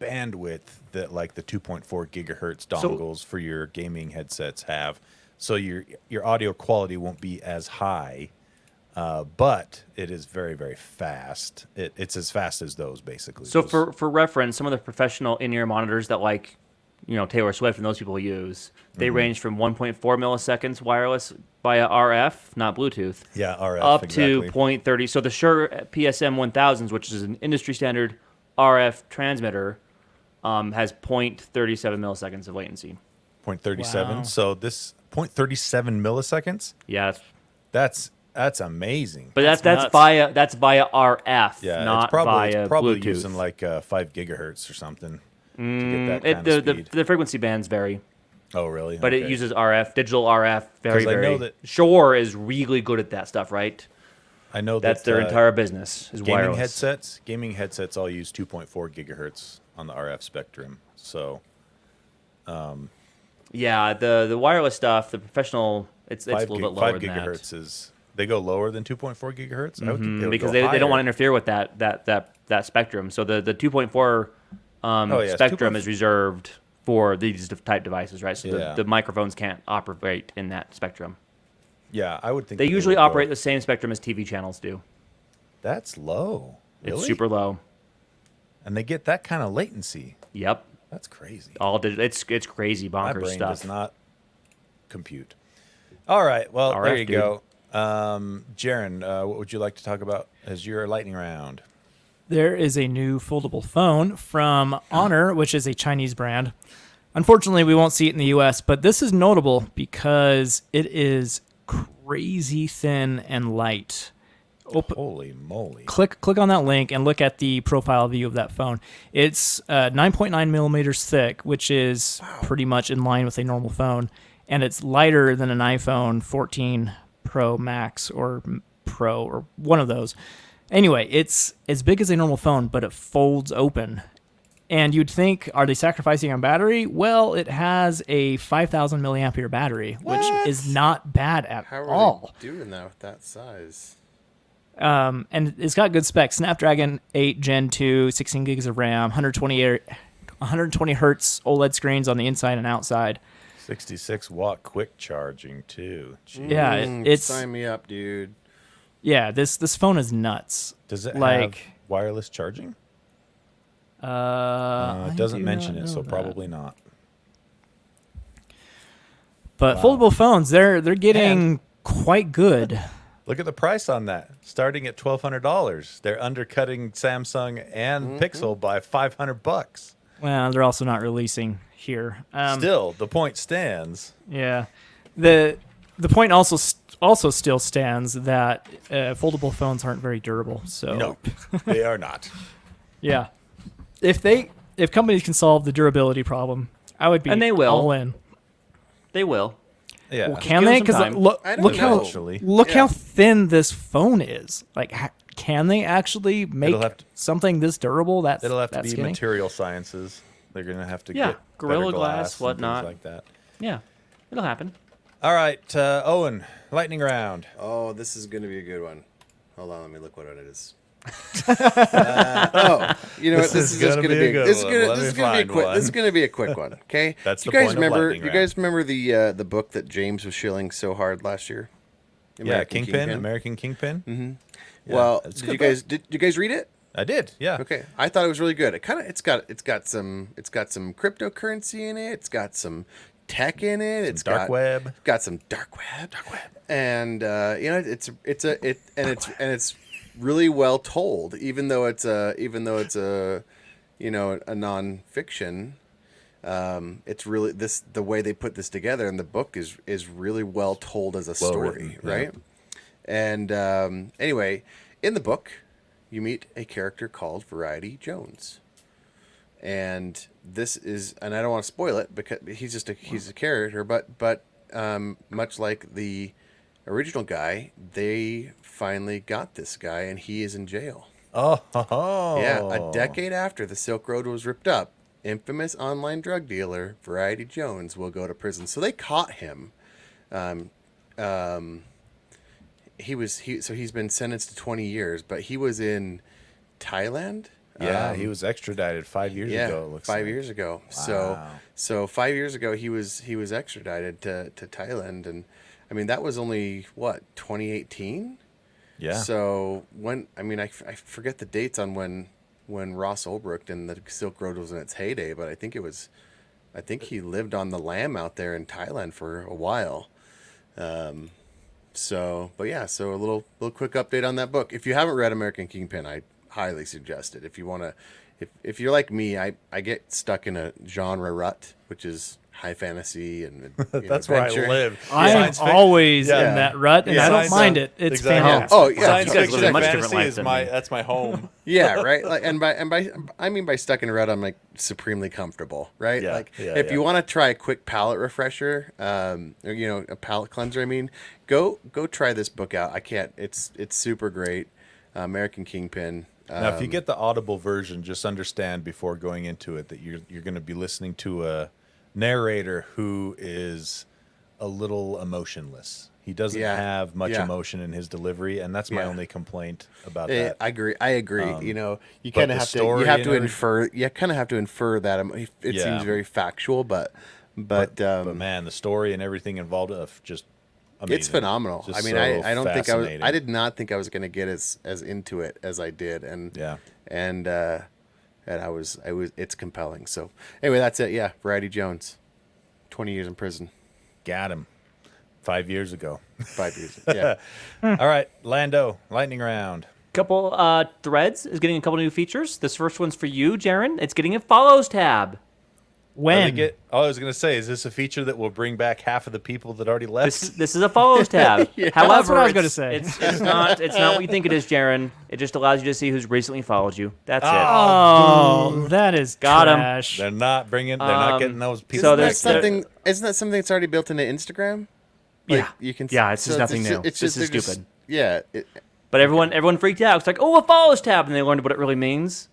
bandwidth that like the 2.4 gigahertz dongles for your gaming headsets have. So your audio quality won't be as high, but it is very, very fast. It's as fast as those, basically. So Those- for reference, some of the professional in-ear monitors that like, Taylor Swift and those people use, they range from 1.4 milliseconds wireless via RF, not Bluetooth, yeah, RF, up exactly. to 0.30. So the Shure PSM 1000s, which is an industry standard RF transmitter, has 0.37 milliseconds of latency. 0.37. Wow. So this 0.37 milliseconds. Yeah, That's amazing. but that's nuts. via RF, Yeah, not it's probably via Bluetooth. Bluetooth. Using like 5 gigahertz or something to get that kind The, of the speed. the frequency bands vary, Oh, really? but it Okay. uses RF, digital RF, very 'Cause I know very. that- Shure is really good at that stuff, right? I know That's that their entire business is gaming wireless. headsets all use 2.4 gigahertz on the RF spectrum. So Yeah, the wireless stuff, the professional, it's a little bit lower 5 than gigahertz is they go lower than 2.4 gigahertz. I would think they that would because go they don't want to higher. interfere with that spectrum. So the 2.4 it's spectrum 2.4. is reserved for these type devices, right? So Yeah. the microphones can't operate in that spectrum. Yeah, I would think They that usually would go- operate the same spectrum as TV channels do. That's low. Really? It's super low. And they get that kind of latency. Yep, That's crazy. all digital. It's crazy My bonkers brain stuff. does not compute. All right. Well, there RF, you dude. go. Jaron, what would you like to talk about as your lightning round? There is a new foldable phone from Honor, which is a Chinese brand. Unfortunately, we won't see it in the US, but this is notable because it is crazy thin and light. Holy moly. Click on that link and look at the profile view of that phone. It's 9.9 millimeters thick, which is pretty much in line with a normal phone, and it's lighter than an iPhone 14 Pro Max or Pro or one of those. Anyway, it's as big as a normal phone, but it folds open. And you'd think, are they sacrificing on battery? Well, it has a 5,000 milliampere battery, which is not bad at How are all. they doing that with that size? And it's got good specs. Snapdragon 8 Gen 2, 16 gigs of RAM, 120 hertz OLED screens on the inside and outside. 66 watt quick charging too. Jeez. Yeah, it's Sign me up, dude. yeah. This phone is nuts. Does it like have wireless charging? it It doesn't mention it, so probably not. But Wow. foldable phones, they're getting quite good. Look at the price on that. Starting at $1,200. They're undercutting Samsung and Pixel by $500. Well, they're also not releasing here. Still, the point stands. Yeah, the point also still stands that foldable phones aren't very durable. So No, they are not. yeah, if companies can solve the durability problem, I would be And they will. all in. They will. Yeah. Well, can Give they? them Because some time. look, I don't look know. how Actually. look Yeah. how thin this phone is. Like, can they actually make have to- something this durable? That's It'll have to that be skinny? material sciences. They're going to have to Yeah, get Gorilla better Glass, and things whatnot. like that. Yeah, it'll happen. All right, Owen, lightning round. Oh, this is going to be a good one. Hold on, let me look what it is. You know what? This is just gonna going to be a be good this is one. going Let to me this is going to be a find quick. one. This is going to be a quick one. Okay. That's Do you the guys point of remember? lightning You round. guys remember the book that James was shilling so hard last year? Yeah, American Kingpin, American Kingpin. Well, it's did good you guys read it? I did. Yeah. Okay, I thought it was really good. It's got some cryptocurrency in it. It's got some tech in it. It's dark web. Got some dark web. And it's really well told, even though it's a a nonfiction. It's really the way they put this together, and the book is really well told as a story, written, right? And anyway, in the book, you meet a character called Variety Jones, and I don't want to spoil it because he's a character, but much like the original guy, they finally got this guy, and he is in jail. Oh. Yeah, a decade after the Silk Road was ripped up, infamous online drug dealer Variety Jones will go to prison. So they caught him. He's been sentenced to 20 years, but he was in Thailand. Yeah, he was extradited 5 years ago. It looks 5 like. years ago. Wow. So 5 years ago he was extradited to Thailand, and I mean that was only 2018. Yeah. So I forget the dates on when Ross Ulbricht and the Silk Road was in its heyday, but I think he lived on the lam out there in Thailand for a while. So a little quick update on that book. If you haven't read American Kingpin, I highly suggest it. If you want to, if you're like me, I get stuck in a genre rut, which is high fantasy and That's where I adventure. live. I am Science fic- always Yeah. in that rut, and I don't Science- mind it. It's exactly. fantastic. Oh yeah, Science You guys fiction live a and much different fantasy life is than me. that's my home. yeah, right. Like, and by stuck in a rut, I'm like supremely comfortable, right? Yeah, Like yeah, if yeah. you want to try a quick palate refresher, or a palate cleanser, I mean, go try this book out. It's super great. American Kingpin. Now, if you get the Audible version, just understand before going into it that you're going to be listening to a narrator who is a little emotionless. He doesn't have much emotion in his delivery, and that's my only complaint about that. I agree. You but kind the of have to story and infer. You kind of have to infer that it seems very factual, but man, the story and everything involved just amazing. it's phenomenal. Just I mean, so I don't think fascinating. I did not think I was going to get as into it as I did, and I was it's compelling. So anyway, that's it. Yeah, Variety Jones, 20 years in prison. Got him 5 years ago. 5 years. Yeah. All right, Lando, lightning round. Couple Threads is getting a couple new features. This first one's for you, Jaron. It's getting a follows tab. When? I was going to say, is this a feature that will bring back half of the people that already left? This is a follows tab. However, That's what I was gonna say. It's not what you think it is, Jaron. It just allows you to see who's recently followed you. That's it. Oh, that is Got 'em. trash. They're not getting those people. so Isn't that there's- something? Isn't that something that's already built into Instagram? Yeah. You can. Yeah, it's just nothing new. It's This just is they're just- stupid. Yeah. But everyone freaked out. It's like, oh, a follows tab, and they learned what it really means,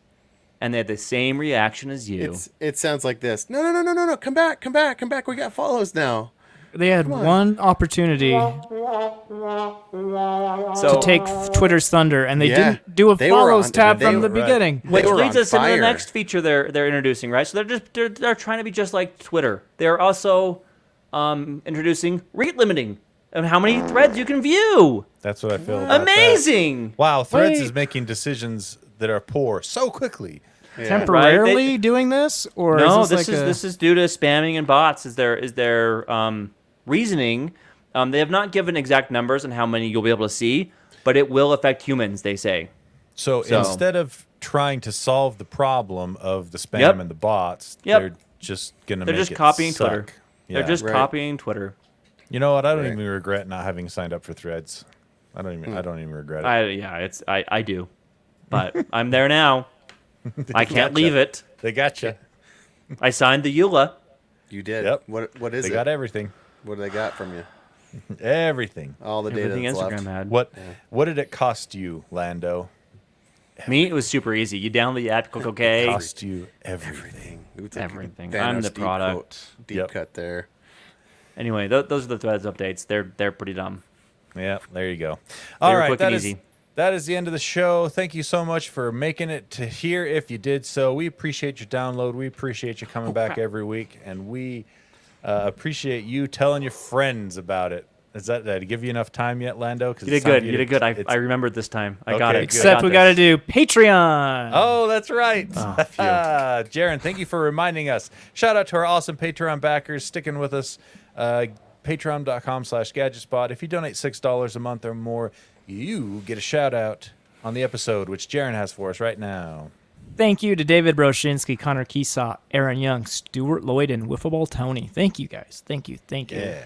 and they had the same reaction as you. It sounds like this. No. Come back. We got follows now. They had one opportunity So to take Twitter's thunder, and they Yeah. didn't do a They were follows on- tab they from were- the right. beginning. which were leads on us into the fire. next feature they're introducing, right? So they're trying to be just like Twitter. They're also introducing rate limiting of how many threads you can view. That's what I feel about that. Amazing. Wow, Threads Wait. is making decisions that are poor so quickly. Temporarily doing this, or No, is this like this is due to spamming and bots. Is their reasoning? They have not given exact numbers on how many you'll be able to see, but it will affect humans. They say. So instead of trying to solve the problem of the spam Yep. and the bots, Yep. they're just gonna They're make just it copying suck. Twitter. Yeah. They're just Right. copying Twitter. You know what? I don't Right. even regret not having signed up for Threads. I don't even regret it. I do, but I'm there now. I can't leave it. They got you. I signed the EULA. You did. Yep. What is They it? got everything. What do they got from you? Everything. All the data Everything that's Instagram left. had. What did it cost you, Lando? Me, it was super easy. You download the app, click OK. Cost you everything. Ooh, it's like Everything. Thanos I'm the deep product. Deep Yep. cut there. Anyway, those are the Threads updates. They're pretty dumb. Yeah, there you go. They All were right, quick and easy. that is the end of the show. Thank you so much for making it to here. If you did so, we appreciate your download. We appreciate you coming back every week, and we appreciate you telling your friends about it. Did I give you enough time yet, Lando? You did good. You did good. I remembered this time. I got Okay, it. good. Except we got to do Patreon. Oh, that's right. Oh, Jaron, thank you for reminding us. Shout out to our awesome Patreon backers sticking with us. Patreon.com/GadgetSpot. If you donate $6 a month or more, you get a shout out on the episode, which Jaron has for us right now. Thank you to David Broshinsky, Connor Keesaw, Aaron Young, Stuart Lloyd, and Wiffleball Tony. Thank you, guys. Thank you. Yeah.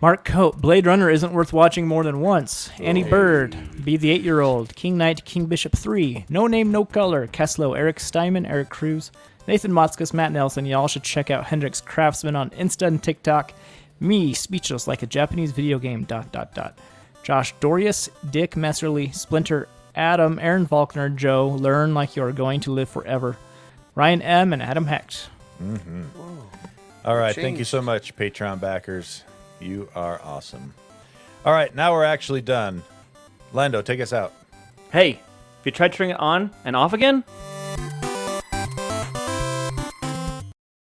Mark Coate, Blade Runner isn't worth watching more than once. Annie Bird, Be the 8-Year-Old, King Knight, King Bishop 3, No Name, No Color, Keslow, Eric Steinman, Eric Cruz, Nathan Motzkus, Matt Nelson. Y'all should check out Hendrix Craftsman on Insta and TikTok. Me, speechless like a Japanese video game, ... Josh Dorius, Dick Messerly, Splinter, Adam, Aaron Faulkner, Joe, Learn Like You're Going to Live Forever, Ryan M., and Adam Hecht. All right. Thank you so much, Patreon backers. You are awesome. All right. Now we're actually done. Lando, take us out. Hey, if you tried turning it on and off again,